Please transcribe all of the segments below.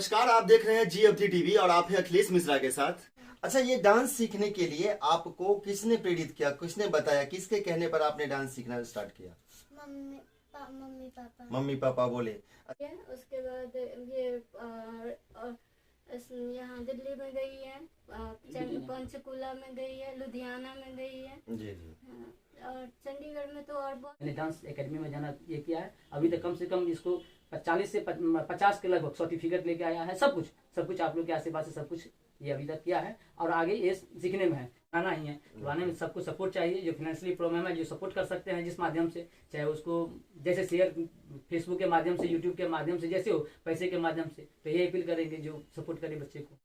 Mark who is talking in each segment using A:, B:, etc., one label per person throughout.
A: नमस्कार, आप देख रहे हैं GFT टीवी और आप हैं अखिलेश मिश्रा के साथ। अच्छा, ये डांस सीखने के लिए आपको किसने प्रेरित किया, किसने बताया, किसके कहने पर आपने डांस सीखना स्टार्ट किया?
B: Mummy papa.
A: मम्मी पापा बोले।
B: उसके बाद ये यहाँ दिल्ली में गई है, पंचकुला में गई है, लुधियाना में गई है
A: जी जी।
B: और चंडीगढ़ में तो और बहुत।
C: मैंने डांस एकेडमी में जाना ये किया है। अभी तक कम से कम इसको 40 से 50 के लगभग सर्टिफिकेट लेके आया है। सब कुछ आप लोग के आशीर्वाद से सब कुछ ये अभी तक किया है और आगे ये सीखने में है, आना ही है। तो आने में सबको सपोर्ट चाहिए। जो फाइनेंशियली प्रॉब्लम है, जो सपोर्ट कर सकते हैं जिस माध्यम से, चाहे उसको जैसे शेयर फेसबुक के माध्यम से, यूट्यूब के माध्यम से, जैसे हो पैसे के माध्यम से, तो ये अपील करेंगे जो सपोर्ट करे बच्चे को।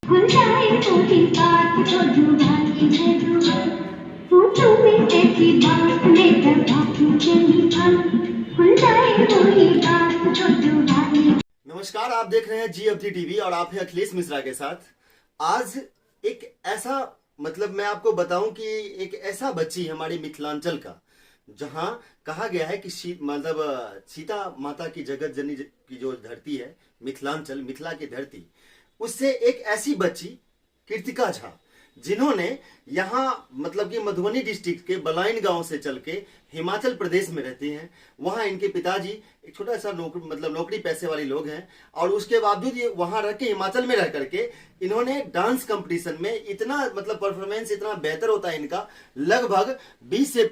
A: नमस्कार, आप देख रहे हैं GFT टीवी और आप हैं अखिलेश मिश्रा के साथ। आज एक ऐसा मैं आपको बताऊं कि एक ऐसा बच्ची हमारे मिथिलांचल का, जहां कहा गया है कि सीता माता की जगत जननी की जो धरती है, मिथिलांचल, मिथिला की धरती, उससे एक ऐसी बच्ची कृतिका झा, जिन्होंने यहाँ कि मधुबनी डिस्ट्रिक्ट के बलाइन गांव से चल के हिमाचल प्रदेश में रहती हैं। वहाँ इनके पिताजी एक छोटा सा नौकरी पैसे वाले लोग हैं और उसके बावजूद ये वहाँ रह के, हिमाचल में रह करके, इन्होंने डांस कंपटीशन में इतना परफॉर्मेंस इतना बेहतर होता है इनका, लगभग 20 से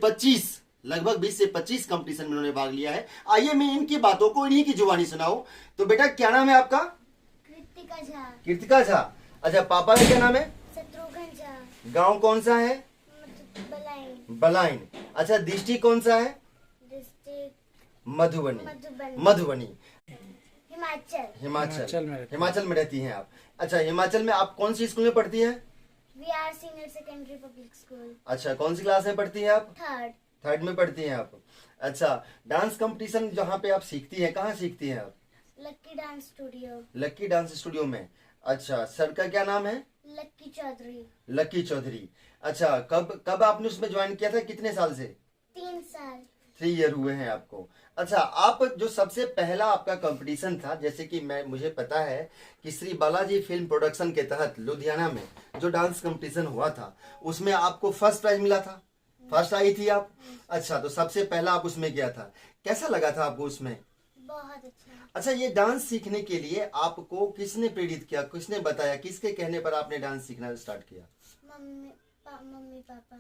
A: 25 कंपटीशन में इन्होंने भाग लिया है। आइए मैं इनकी बातों को इन्हीं की जुबानी सुनाऊं। तो बेटा, क्या नाम है आपका?
B: कृतिका झा।
A: कृतिका झा। अच्छा, पापा का क्या नाम है?
B: शत्रुघ्न झा।
A: गांव कौन सा है?
B: बलाइन।
A: बलाइन। अच्छा, डिस्ट्रिक्ट कौन सा है?
B: डिस्ट्रिक्ट
A: मधुबनी।
B: हिमाचल।
A: हिमाचल में रहती हैं आप। अच्छा, हिमाचल में आप कौन सी स्कूल में पढ़ती हैं?
B: VR senior secondary public school.
A: अच्छा, कौन सी क्लास में पढ़ती हैं आप?
B: थर्ड
A: में पढ़ती हैं आप। अच्छा, डांस कंपटीशन जहाँ पे आप सीखती हैं, कहाँ सीखती हैं आप? लक्की डांस स्टूडियो में। अच्छा, सर का क्या नाम है? लक्की चौधरी। अच्छा, कब आपने उसमें ज्वाइन किया था, कितने साल से?
B: 3 साल।
A: 3 ईयर हुए हैं आपको। अच्छा, आप जो सबसे पहला आपका कंपटीशन था, जैसे कि मुझे पता है कि श्री बालाजी फिल्म प्रोडक्शन के तहत लुधियाना में जो डांस कंपटीशन हुआ था, उसमें आपको फर्स्ट प्राइज मिला था, फर्स्ट आई थी आप। अच्छा, तो सबसे पहला आप उसमें गया था, कैसा लगा था आपको उसमें?
B: बहुत अच्छा।
A: अच्छा, ये डांस सीखने के लिए आपको किसने प्रेरित किया, किसने बताया, किसके कहने पर आपने डांस सीखना स्टार्ट किया?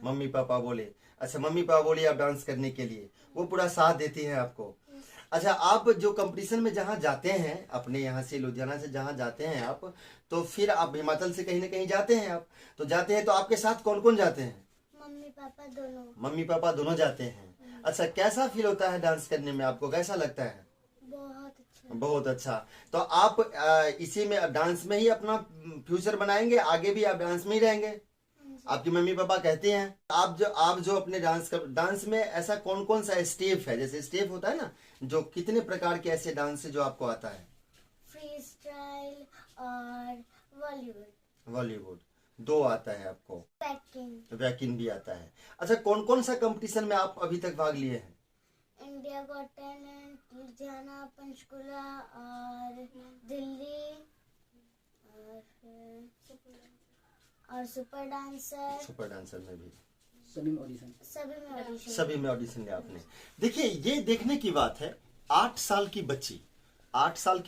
A: मम्मी पापा बोले। अच्छा, मम्मी पापा बोले आप डांस करने के लिए, वो पूरा साथ देती हैं आपको। अच्छा, आप जो कंपटीशन में जहाँ जाते हैं, अपने यहाँ से लुधियाना से जहाँ जाते हैं आप, तो फिर आप हिमाचल से कहीं ना कहीं जाते हैं आप, तो जाते हैं तो आपके साथ कौन कौन जाते हैं? मम्मी पापा दोनों जाते हैं। अच्छा, कैसा फील होता है डांस करने में, आपको कैसा लगता है? बहुत अच्छा। तो आप इसी में, डांस में ही अपना फ्यूचर बनाएंगे, आगे भी आप डांस में ही रहेंगे? आपकी मम्मी पापा कहते हैं। आप जो अपने डांस में ऐसा कौन कौन सा स्टेप है, जैसे स्टेप होता है ना, जो कितने प्रकार के ऐसे डांस है जो आपको आता है?
B: फ्री स्टाइल और
A: बॉलीवुड 2 आता है आपको। वैकिंग भी आता है। अच्छा, कौन कौन सा कंपटीशन में आप अभी तक भाग लिए हैं?
B: India got talent, Ludhiana, Panchkula और दिल्ली और सुपर डांसर में भी। सभी में ऑडिशन लिया आपने। देखिए, ये देखने की बात है, 8 साल की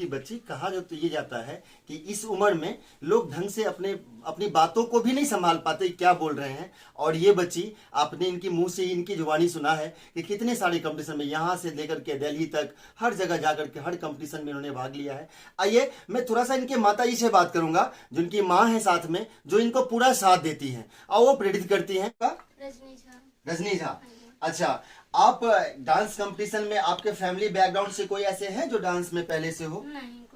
B: बच्ची कहा जो तो ये जाता है कि इस उम्र में लोग ढंग से अपनी बातों को भी नहीं संभाल पाते, क्या बोल रहे हैं। और ये बच्ची, आपने इनकी मुंह से इनकी जुबानी सुना है कि कितने सारे कंपटीशन में, यहाँ से लेकर के दिल्ली तक, हर जगह जाकर के हर कंपटीशन में इन्होंने भाग लिया है। आइए मैं थोड़ा सा इनके माता जी से बात करूंगा, जिनकी माँ है साथ में, जो इनको पूरा साथ देती है और वो प्रेरित करती है। रजनी झा। अच्छा, आप डांस कंपटीशन में, आपके फैमिली बैकग्राउंड से कोई ऐसे हैं जो डांस में पहले से हो?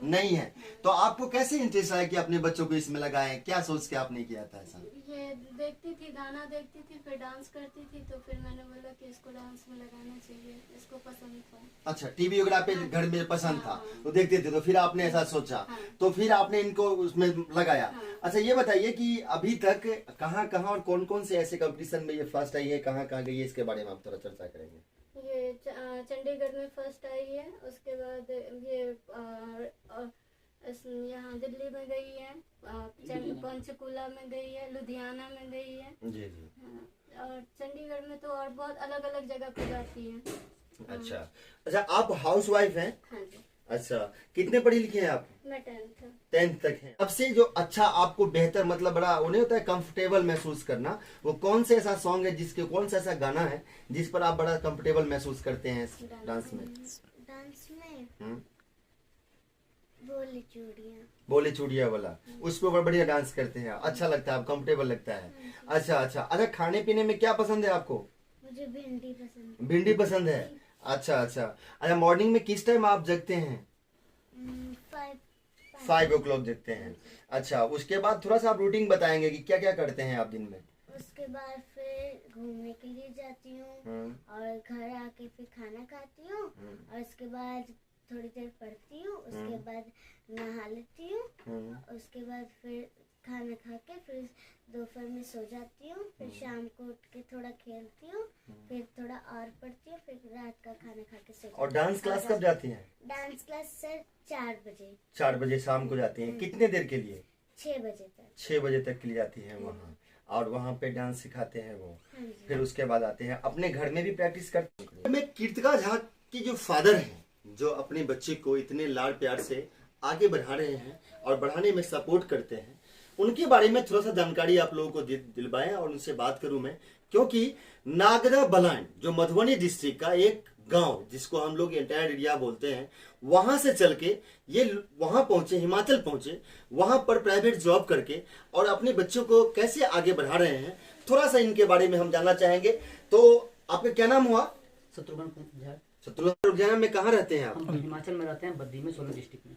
B: नहीं है। तो आपको कैसे इंटरेस्ट आया कि अपने बच्चों को इसमें लगाएं, क्या सोच के आपने किया था ऐसा? ये देखती थी, गाना देखती थी, फिर डांस करती थी, तो फिर मैंने बोला कि इसको डांस में लगाना चाहिए, इसको पसंद था। अच्छा,
A: टीवी वगैरह पे घर में पसंद था, तो देखते थे, तो फिर आपने ऐसा सोचा, तो फिर आपने इनको उसमें लगाया। अच्छा, ये बताइए कि अभी तक कहाँ और कौन कौन से ऐसे कंपटीशन में ये फर्स्ट आई है, कहाँ गई है, इसके बारे में आप थोड़ा चर्चा करेंगे।
B: ये चंडीगढ़ में फर्स्ट आई है, उसके बाद ये
D: यहाँ दिल्ली में गई है, पंचकुला में गई है, लुधियाना में गई है।
A: जी जी।
D: हाँ, और चंडीगढ़ में तो और बहुत अलग अलग जगह पे जाती है।
A: अच्छा अच्छा, आप हाउस वाइफ हैं?
D: हाँ जी।
A: अच्छा, कितने पढ़ी लिखे हैं आप?
D: मैं 10th
A: 10th तक हैं। सबसे जो अच्छा आपको बेहतर मतलब बड़ा उन्हें होता है कंफर्टेबल महसूस करना, वो कौन से ऐसा सॉन्ग है जिसके कौन सा ऐसा गाना है जिस पर आप बड़ा कंफर्टेबल महसूस करते हैं डांस में?
D: डांस में बोले चूड़ियाँ।
A: बोले चूड़िया वाला, उस पर बड़ा बढ़िया डांस करते हैं, अच्छा लगता है, आप कंफर्टेबल लगता है। अच्छा अच्छा अच्छा, खाने पीने में क्या पसंद है आपको?
D: मुझे भिंडी पसंद है।
A: भिंडी पसंद है। अच्छा अच्छा अच्छा, मॉर्निंग में किस टाइम आप जगते हैं? 5 o'clock जगते हैं। अच्छा, उसके बाद थोड़ा सा आप रूटीन बताएंगे कि क्या क्या करते हैं आप दिन में?
D: उसके बाद फिर घूमने के लिए जाती हूँ और घर आके फिर खाना खाती हूँ और उसके बाद थोड़ी देर पढ़ती हूँ, उसके बाद नहा लेती हूँ, उसके बाद फिर खाना खा के फिर दोपहर में सो जाती हूँ, फिर शाम को उठ के थोड़ा खेलती हूँ, फिर थोड़ा और पढ़ती हूँ, फिर रात का खाना खा के सो जाती हूँ।
A: और डांस क्लास कब जाती हैं?
D: डांस क्लास सर 4 बजे।
A: 4 बजे शाम को जाती हैं। कितने देर के लिए?
D: 6 बजे तक।
A: 6 बजे तक के लिए जाती हैं वहाँ, और वहाँ पे डांस सिखाते हैं वो।
D: हाँ जी।
A: फिर उसके बाद आते हैं अपने घर में भी प्रैक्टिस करते हैं। मैं कीर्तिका झा की जो फादर हैं, जो अपने बच्चे को इतने लाड प्यार से आगे बढ़ा रहे हैं और बढ़ाने में सपोर्ट करते हैं, उनके बारे में थोड़ा सा जानकारी आप लोगों को दिलवाएं और उनसे बात करूं मैं, क्योंकि नागदा बलान जो मधुबनी डिस्ट्रिक्ट का एक गांव जिसको हम लोग एंटायर एरिया बोलते हैं, वहां से चल के ये वहां पहुंचे, हिमाचल पहुंचे, वहां पर प्राइवेट जॉब करके और अपने बच्चों को कैसे आगे बढ़ा रहे हैं, थोड़ा सा इनके बारे में हम जानना चाहेंगे। तो आपका क्या नाम हुआ?
C: शत्रुघ्न झा।
A: शत्रुघ्न लुधियाना में कहाँ रहते हैं आप?
C: हम हिमाचल में रहते हैं, बद्दी में, सोलन डिस्ट्रिक्ट में।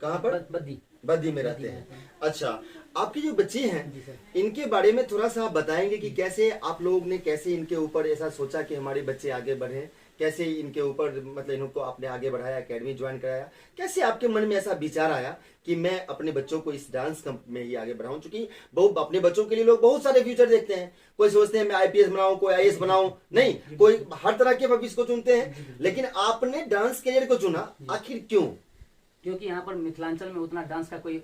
A: कहाँ पर?
C: बद्दी।
A: बद्दी में रहते हैं। अच्छा, आपके जो बच्चे
C: जी
A: हैं
C: सर।
A: इनके बारे में थोड़ा सा आप बताएंगे कि कैसे आप लोग ने कैसे इनके ऊपर ऐसा सोचा कि हमारे बच्चे आगे बढ़े, कैसे इनके ऊपर मतलब इनको आपने आगे बढ़ाया, एकेडमी ज्वाइन कराया, कैसे आपके मन में ऐसा विचार आया कि मैं अपने बच्चों को इस डांस में ही आगे बढ़ाऊं? चूंकि बहुत अपने बच्चों के लिए लोग बहुत सारे फ्यूचर देखते हैं, कोई सोचते हैं मैं आईपीएस बनाऊं, कोई आईएएस बनाऊं, नहीं, कोई हर तरह के भविष्य को चुनते हैं, लेकिन आपने डांस करियर को चुना, आखिर क्यों?
C: क्योंकि यहाँ पर मिथिलांचल में उतना डांस का कोई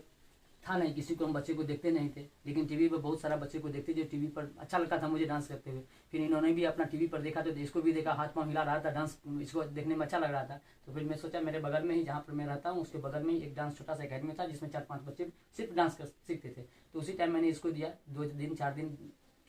C: था नहीं, किसी को हम बच्चे को देखते नहीं थे, लेकिन टीवी पर बहुत सारा बच्चे को देखते जो टीवी पर अच्छा लगता था मुझे डांस करते हुए। फिर इन्होंने भी अपना टीवी पर देखा तो इसको भी देखा, हाथ पांव हिला रहा था, डांस इसको देखने में अच्छा लग रहा था। तो फिर मैं सोचा मेरे बगल में ही जहाँ पर मैं रहता हूँ उसके बगल में ही एक डांस छोटा सा अकेडमी था जिसमें 4-5 बच्चे सिर्फ डांस सीखते थे। तो उसी टाइम मैंने इसको दिया, 2 दिन 4 दिन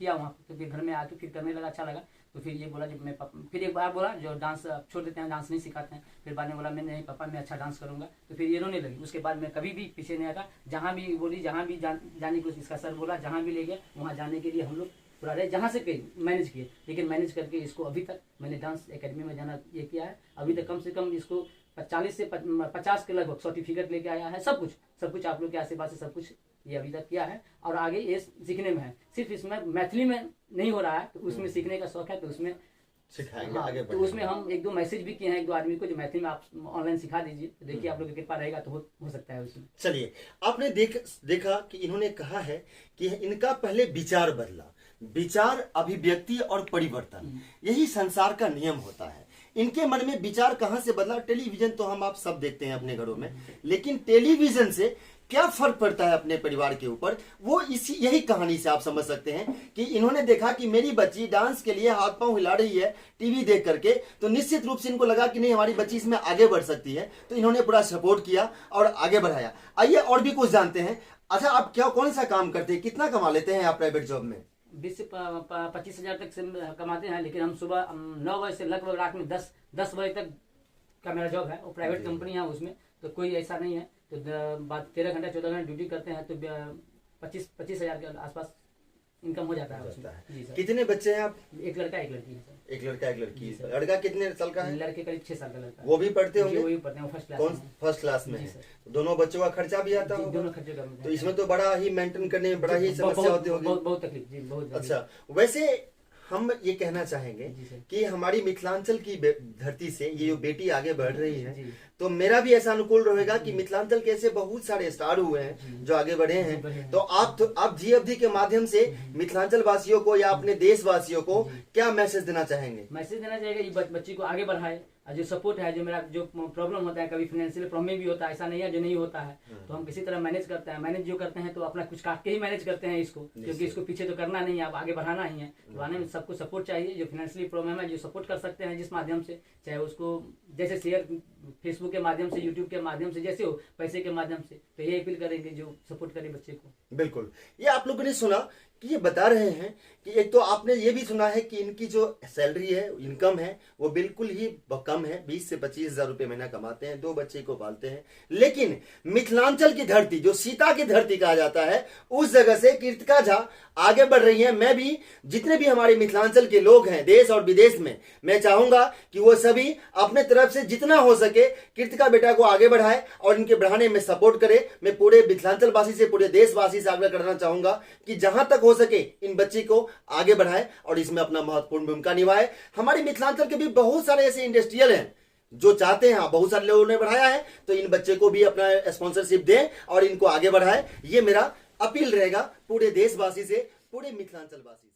C: किया वहाँ पर। तो फिर घर में आके फिर करने लगा, अच्छा लगा। तो फिर ये बोला जब मैं फिर एक बार बोला जो डांस छोड़ देते हैं, डांस नहीं सिखाते हैं। फिर बाद में बोला मैं नहीं पापा मैं अच्छा डांस करूंगा। तो फिर ये रोने लगी। उसके बाद मैं कभी भी पीछे नहीं आता, जहाँ भी बोली, जहाँ भी जाने को इसका सर बोला, जहाँ भी ले गया वहाँ जाने के लिए हम लोग पूरा रहे, जहाँ से कहीं मैनेज किए। लेकिन मैनेज करके इसको अभी तक मैंने डांस एकेडमी में जाना ये किया है। अभी तक कम से कम इसको 40 से 50 के लगभग सर्टिफिकेट लेके आया है। सब कुछ आप लोग के आशीर्वाद से सब कुछ ये अभी तक किया है और आगे ये सीखने में है। सिर्फ इसमें मैथिली में नहीं हो रहा है, तो उसमें सीखने का शौक है, तो उसमें
A: सिखाएंगे,
C: हाँ,
A: आगे
C: तो
A: बढ़ेंगे।
C: उसमें हम 1-2 मैसेज भी किए हैं 1-2 आदमी को जो मैथिली में आप ऑनलाइन सिखा दीजिए। तो देखिए आप लोग की कृपा रहेगा तो हो सकता है उसमें।
A: चलिए, आपने देखा कि इन्होंने कहा है कि इनका पहले विचार बदला, विचार अभिव्यक्ति और परिवर्तन, यही संसार का नियम होता है। इनके मन में विचार कहां से बदला? टेलीविजन तो हम आप सब देखते हैं अपने घरों में, लेकिन टेलीविजन से क्या फर्क पड़ता है अपने परिवार के ऊपर, वो यही कहानी से आप समझ सकते हैं कि इन्होंने देखा कि मेरी बच्ची डांस के लिए हाथ पांव हिला रही है टीवी देख करके, तो निश्चित रूप से इनको लगा कि नहीं हमारी बच्ची इसमें आगे बढ़ सकती है, तो इन्होंने पूरा सपोर्ट किया और आगे बढ़ाया। आइए और भी कुछ जानते हैं। अच्छा, आप क्या कौन सा काम करते हैं, कितना कमा लेते हैं आप प्राइवेट जॉब में?
C: 20 से 25 हजार तक से कमाते हैं, लेकिन हम सुबह 9 बजे से लगभग रात में 10 बजे तक का मेरा जॉब है। वो प्राइवेट कंपनी है, उसमें तो कोई ऐसा नहीं है। तो 13 घंटा 14 घंटा ड्यूटी करते हैं तो 25 हजार के आसपास इनकम हो जाता है उसमें। जी सर।
A: कितने बच्चे हैं आप?
C: एक लड़का एक लड़की है सर।
A: एक लड़का एक लड़की।
C: जी सर।
A: लड़का कितने साल का है?
C: लड़के करीब 6 साल का लड़का है।
A: वो भी पढ़ते
C: जी,
A: होंगे?
C: वो भी पढ़ते हैं, फर्स्ट क्लास
A: कौन?
C: में।
A: फर्स्ट क्लास में
C: जी
A: है।
C: सर।
A: दोनों बच्चों का खर्चा भी आता
C: जी,
A: होगा?
C: दोनों खर्चे का
A: तो इसमें तो बड़ा ही मेंटेन करने में बड़ा ही समस्या होती होगी।
C: बहुत तकलीफ जी, बहुत तकलीफ।
A: अच्छा, वैसे हम ये कहना चाहेंगे
C: जी सर।
A: कि हमारी मिथिलांचल की धरती से ये जो बेटी आगे बढ़ रही है,
C: जी।
A: तो मेरा भी ऐसा अनुकूल रहेगा कि मिथिलांचल के ऐसे बहुत सारे स्टार हुए हैं जो आगे बढ़े
C: बढ़े
A: हैं।
C: हैं।
A: तो आप जी अवधि के माध्यम से मिथिलांचल वासियों को या अपने देशवासियों को क्या मैसेज देना चाहेंगे?
C: मैसेज देना चाहिए कि बच्ची को आगे बढ़ाए और जो सपोर्ट है, जो मेरा जो प्रॉब्लम होता है, कभी फाइनेंशियल प्रॉब्लम भी होता है, ऐसा नहीं है जो नहीं होता है, तो हम किसी तरह मैनेज करते हैं। मैनेज जो करते हैं तो अपना कुछ काट के ही मैनेज करते हैं इसको, क्योंकि इसको पीछे तो करना नहीं है, अब आगे बढ़ाना ही है। तो आने में सबको सपोर्ट चाहिए, जो फाइनेंशियली प्रॉब्लम है जो सपोर्ट कर सकते हैं जिस माध्यम से, चाहे उसको जैसे शेयर फेसबुक के माध्यम से, यूट्यूब के माध्यम से, जैसे हो पैसे के माध्यम से, तो ये अपील करेंगे जो सपोर्ट करे बच्चे को।
A: बिल्कुल, ये आप लोगों ने सुना कि ये बता रहे हैं कि एक तो आपने ये भी सुना है कि इनकी जो सैलरी है, इनकम है, वो बिल्कुल ही कम है, 20 से 25 हजार रुपए महीना कमाते हैं, 2 बच्चे को पालते हैं। लेकिन मिथिलांचल की धरती, जो सीता की धरती कहा जाता है, उस जगह से कृतिका झा आगे बढ़ रही हैं। मैं भी, जितने भी हमारे मिथिलांचल के लोग हैं देश और विदेश में, मैं चाहूंगा कि वो सभी अपने तरफ से जितना हो सके कृतिका बेटा को आगे बढ़ाए और इनके बढ़ाने में सपोर्ट करे। मैं पूरे मिथिलांचल वासी से, पूरे देशवासी से आग्रह करना चाहूंगा कि जहां तक हो सके इन बच्ची को आगे बढ़ाए और इसमें अपना महत्वपूर्ण भूमिका निभाए। हमारे मिथिलांचल के भी बहुत सारे ऐसे इंडस्ट्रियल हैं जो चाहते हैं, बहुत सारे लोगों ने बढ़ाया है, तो इन बच्चे को भी अपना स्पॉन्सरशिप दें और इनको आगे बढ़ाए। ये मेरा अपील रहेगा पूरे देशवासी से, पूरे मिथिलांचल वासी से।